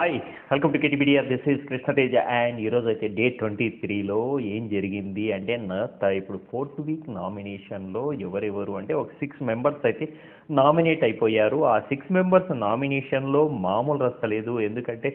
Hi welcome to KTpedia. This is Krishnateja and ఈరోజు అయితే day 23లో ఏం జరిగింది అంటే ఇప్పుడు 4th వీక్ నామినేషన్లో ఎవరెవరు అంటే ఒక 6 మెంబర్స్ అయితే నామినేట్ అయిపోయారు. ఆ 6 మెంబర్స్ నామినేషన్లో మామూలు రస్తలేదు. ఎందుకంటే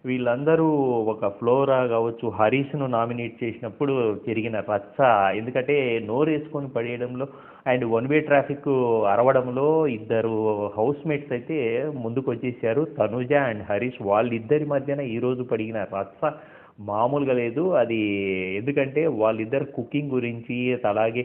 వీళ్ళందరూ ఒక ఫ్లోరా కావచ్చు, హరీష్ను నామినేట్ చేసినప్పుడు జరిగిన రచ్చ. ఎందుకంటే నోరేసుకొని పడేయడంలో అండ్ వన్ వే ట్రాఫిక్ అరవడంలో ఇద్దరు హౌస్ మేట్స్ అయితే ముందుకు వచ్చేసారు. తనుజ అండ్ హరీష్ వాళ్ళిద్దరి మధ్యన ఈరోజు పడిన రచ్చ మామూలుగా లేదు. అది ఎందుకంటే వాళ్ళిద్దరు కుకింగ్ గురించి, అలాగే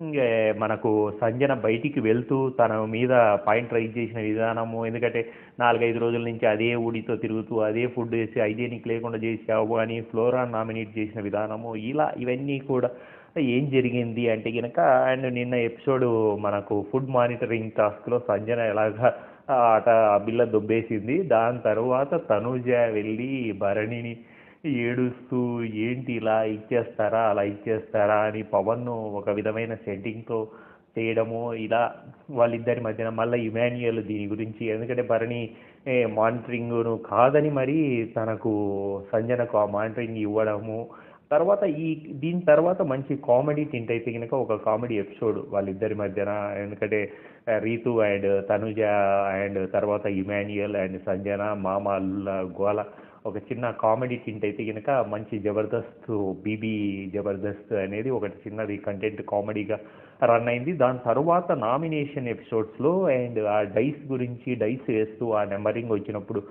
ఇంకే మనకు సంజన బయటికి వెళ్తూ తన మీద పాయింట్ రైజ్ చేసిన విధానము. ఎందుకంటే 4-5 రోజుల నుంచి అదే ఊడితో తిరుగుతూ అదే ఫుడ్ వేసి హైజీనిక్ లేకుండా చేసావు అని ఫ్లోరా నామినేట్ చేసిన విధానము, ఇలా ఇవన్నీ కూడా ఏం జరిగింది అంటే కనుక. అండ్ నిన్న ఎపిసోడ్ మనకు ఫుడ్ మానిటరింగ్ టాస్క్లో సంజన ఎలాగా ఆ బిల్ల దొబ్బేసింది. దాని తర్వాత తనూజ వెళ్ళి భరణిని ఏడుస్తూ ఏంటి ఇలా ఇచ్చేస్తారా అలా ఇచ్చేస్తారా అని పవన్ను ఒక విధమైన సెట్టింగ్తో చేయడము. ఇలా వాళ్ళిద్దరి మధ్యన మళ్ళీ ఇమాన్యుయల్ దీని గురించి, ఎందుకంటే భరణి మానిటరింగ్ను కాదని మరి తనకు సంజనకు ఆ మానిటరింగ్ ఇవ్వడము. తర్వాత దీని తర్వాత మంచి కామెడీ టింట్ అయితే కనుక ఒక కామెడీ ఎపిసోడ్ వాళ్ళిద్దరి మధ్యన. ఎందుకంటే రీతు అండ్ తనుజ అండ్ తర్వాత ఇమాన్యుయల్ అండ్ సంజన మామ అల్లుల గోల, ఒక చిన్న కామెడీ టింట్ అయితే కనుక మంచి జబర్దస్త్ బీబీ జబర్దస్త్ అనేది ఒకటి చిన్నది కంటెంట్ కామెడీగా రన్ అయింది. దాని తర్వాత నామినేషన్ ఎపిసోడ్స్లో అండ్ ఆ డైస్ గురించి, డైస్ వేస్తూ ఆ నెంబరింగ్ వచ్చినప్పుడు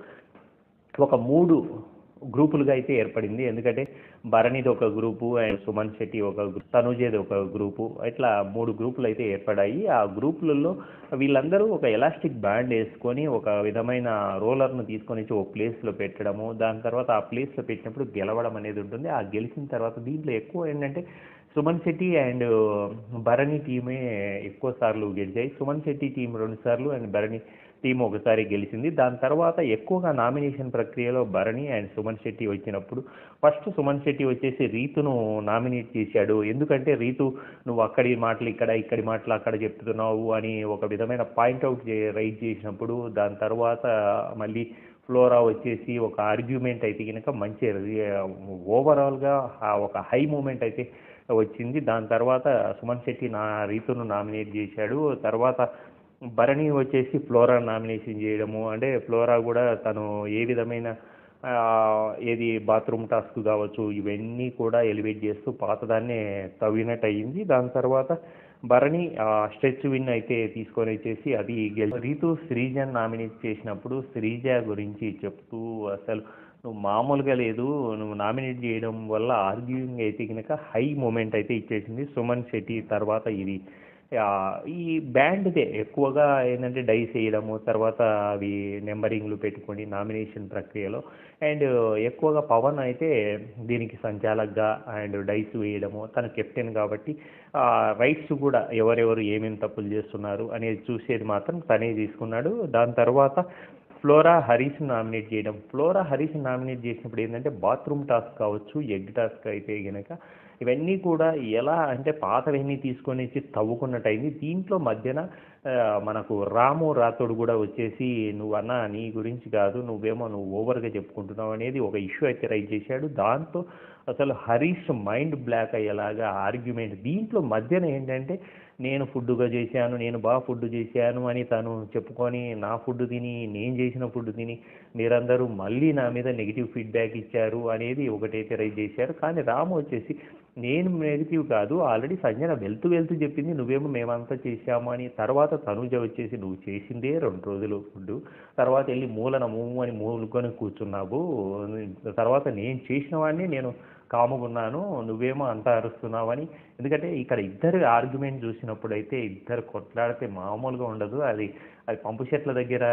ఒక 3 గ్రూపులుగా అయితే ఏర్పడింది. ఎందుకంటే భరణిది ఒక గ్రూపు అండ్ సుమన్ శెట్టి ఒక గ్రూప్, తనుజేది ఒక గ్రూపు, ఇట్లా 3 గ్రూపులు అయితే ఏర్పడాయి. ఆ గ్రూపులలో వీళ్ళందరూ ఒక ఎలాస్టిక్ బ్యాండ్ వేసుకొని ఒక విధమైన రోలర్ను తీసుకొని వచ్చి ఒక ప్లేస్లో పెట్టడము. దాని తర్వాత ఆ ప్లేస్లో పెట్టినప్పుడు గెలవడం అనేది ఉంటుంది. ఆ గెలిచిన తర్వాత దీంట్లో ఎక్కువ ఏంటంటే సుమన్ శెట్టి అండ్ భరణి టీమే ఎక్కువ సార్లు గెలిచాయి. సుమన్ శెట్టి టీం 2 సార్లు అండ్ భరణి టీం ఒకసారి గెలిచింది. దాని తర్వాత ఎక్కువగా నామినేషన్ ప్రక్రియలో భరణి అండ్ సుమన్ శెట్టి వచ్చినప్పుడు ఫస్ట్ సుమన్ శెట్టి వచ్చేసి రీతును నామినేట్ చేశాడు. ఎందుకంటే రీతు నువ్వు అక్కడి మాటలు ఇక్కడ, ఇక్కడి మాటలు అక్కడ చెప్తున్నావు అని ఒక విధమైన పాయింట్అవుట్ రైజ్ చేసినప్పుడు, దాని తర్వాత మళ్ళీ ఫ్లోరా వచ్చేసి ఒక ఆర్గ్యుమెంట్ అయితే కనుక మంచి ఓవరాల్గా ఒక హై మూమెంట్ అయితే వచ్చింది. దాని తర్వాత సుమన్ శెట్టి రీతును నామినేట్ చేశాడు. తర్వాత భరణి వచ్చేసి ఫ్లోరా నామినేషన్ చేయడము. అంటే ఫ్లోరా కూడా తను ఏ విధమైన ఏది బాత్రూమ్ టాస్క్ కావచ్చు, ఇవన్నీ కూడా ఎలివేట్ చేస్తూ పాతదాన్నే తవ్వినట్టు అయ్యింది. దాని తర్వాత భరణి స్ట్రెచ్ విన్ అయితే తీసుకొని వచ్చేసి అది రీతు శ్రీజన్ నామినేట్ చేసినప్పుడు శ్రీజ గురించి చెప్తూ అసలు నువ్వు మామూలుగా లేదు, నువ్వు నామినేట్ చేయడం వల్ల ఆర్గ్యూయింగ్ అయితే కనుక హై మూమెంట్ అయితే ఇచ్చేసింది సుమన్ శెట్టి. తర్వాత ఇది ఈ బ్యాండ్దే ఎక్కువగా ఏంటంటే డైస్ వేయడము, తర్వాత అవి నెంబరింగ్లు పెట్టుకొని నామినేషన్ ప్రక్రియలో అండ్ ఎక్కువగా పవన్ అయితే దీనికి సంచాలకుగా అండ్ డైస్ వేయడము, తను కెప్టెన్ కాబట్టి రైట్స్ కూడా ఎవరెవరు ఏమేమి తప్పులు చేస్తున్నారు అనేది చూసేది మాత్రం తనే తీసుకున్నాడు. దాని తర్వాత ఫ్లోరా హరీష్ నామినేట్ చేయడం. ఫ్లోరా హరీష్ నామినేట్ చేసినప్పుడు ఏంటంటే బాత్రూమ్ టాస్క్ కావచ్చు, ఎగ్ టాస్క్ అయితే కనుక ఇవన్నీ కూడా ఎలా అంటే పాతవన్నీ తీసుకొని వచ్చి తవ్వుకున్నట్టు అయింది. దీంట్లో మధ్యన మనకు రాము రాథోడ్ కూడా వచ్చేసి నువ్వన్నా నీ గురించి కాదు, నువ్వు ఓవర్గా చెప్పుకుంటున్నావు అనేది ఒక ఇష్యూ అయితే రైజ్ చేశాడు. దాంతో అసలు హరీష్ మైండ్ బ్లాక్ అయ్యేలాగా ఆర్గ్యుమెంట్. దీంట్లో మధ్యన ఏంటంటే నేను ఫుడ్గా చేశాను, నేను బాగా ఫుడ్ చేశాను అని తను చెప్పుకొని నా ఫుడ్ తిని, నేను చేసిన ఫుడ్ తిని మీరందరూ మళ్ళీ నా మీద నెగిటివ్ ఫీడ్బ్యాక్ ఇచ్చారు అనేది ఒకటైతే రైజ్ చేశారు. కానీ రాము వచ్చేసి నేను నెగిటివ్ కాదు, ఆల్రెడీ సంజన వెళ్తూ వెళ్తూ చెప్పింది, నువ్వేమో మేమంతా చేశాము అని. తర్వాత తనుజ వచ్చేసి నువ్వు చేసిందే 2 రోజులు ఫుడ్, తర్వాత వెళ్ళి మూలన అని మూలుకొని కూర్చున్నావు, తర్వాత నేను చేసిన వాడిని నేను కాముకున్నాను, నువ్వేమో అంతా అరుస్తున్నావని. ఎందుకంటే ఇక్కడ ఇద్దరు ఆర్గ్యుమెంట్ చూసినప్పుడు అయితే ఇద్దరు కొట్లాడితే మామూలుగా ఉండదు. అది పంపు చెట్ల దగ్గర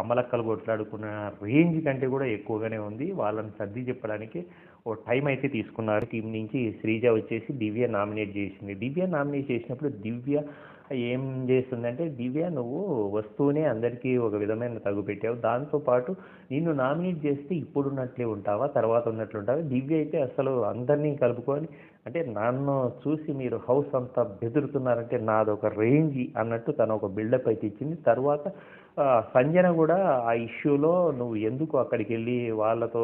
అమ్మలక్కలు కొట్లాడుకున్న రేంజ్ కంటే కూడా ఎక్కువగానే ఉంది. వాళ్ళని సర్ది చెప్పడానికి ఓ టైం అయితే తీసుకున్నారు. టీం నుంచి శ్రీజ వచ్చేసి దివ్య నామినేట్ చేసింది. దివ్య నామినేట్ చేసినప్పుడు దివ్య ఏం చేస్తుందంటే, దివ్య నువ్వు వస్తూనే అందరికీ ఒక విధమైన తగు పెట్టావు, దాంతోపాటు నిన్ను నామినేట్ చేస్తే ఇప్పుడున్నట్లే ఉంటావా, తర్వాత ఉన్నట్లు ఉంటావా. దివ్య అయితే అసలు అందరినీ కలుపుకొని అంటే నన్ను చూసి మీరు హౌస్ అంతా బెదురుతున్నారంటే నాదొక రేంజ్ అన్నట్టు తను ఒక బిల్డప్ అయితే ఇచ్చింది. తర్వాత సంజన కూడా ఆ ఇష్యూలో నువ్వు ఎందుకు అక్కడికి వెళ్ళి వాళ్ళతో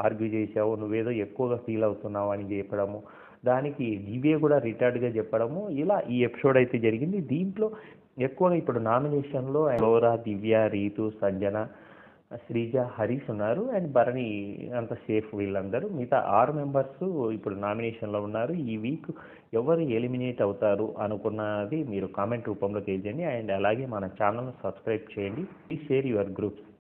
ఆర్గ్యూ చేసావు, నువ్వేదో ఎక్కువగా ఫీల్ అవుతున్నావు అని చెప్పడము, దానికి దివ్య కూడా రిటార్డ్గా చెప్పడము, ఇలా ఈ ఎపిసోడ్ అయితే జరిగింది. దీంట్లో ఎక్కువగా ఇప్పుడు నామినేషన్లో ఫ్లోరా, దివ్య, రీతు, సంజన, శ్రీజ, హరీష్ ఉన్నారు. అండ్ భరణి అంత సేఫ్ వీళ్ళందరూ. మిగతా 6 మెంబర్స్ ఇప్పుడు నామినేషన్లో ఉన్నారు. ఈ వీక్ ఎవరు ఎలిమినేట్ అవుతారు అనుకున్నది మీరు కామెంట్ రూపంలో తెలియజేయండి. అండ్ అలాగే మన ఛానల్ని సబ్స్క్రైబ్ చేయండి. Please share your groups.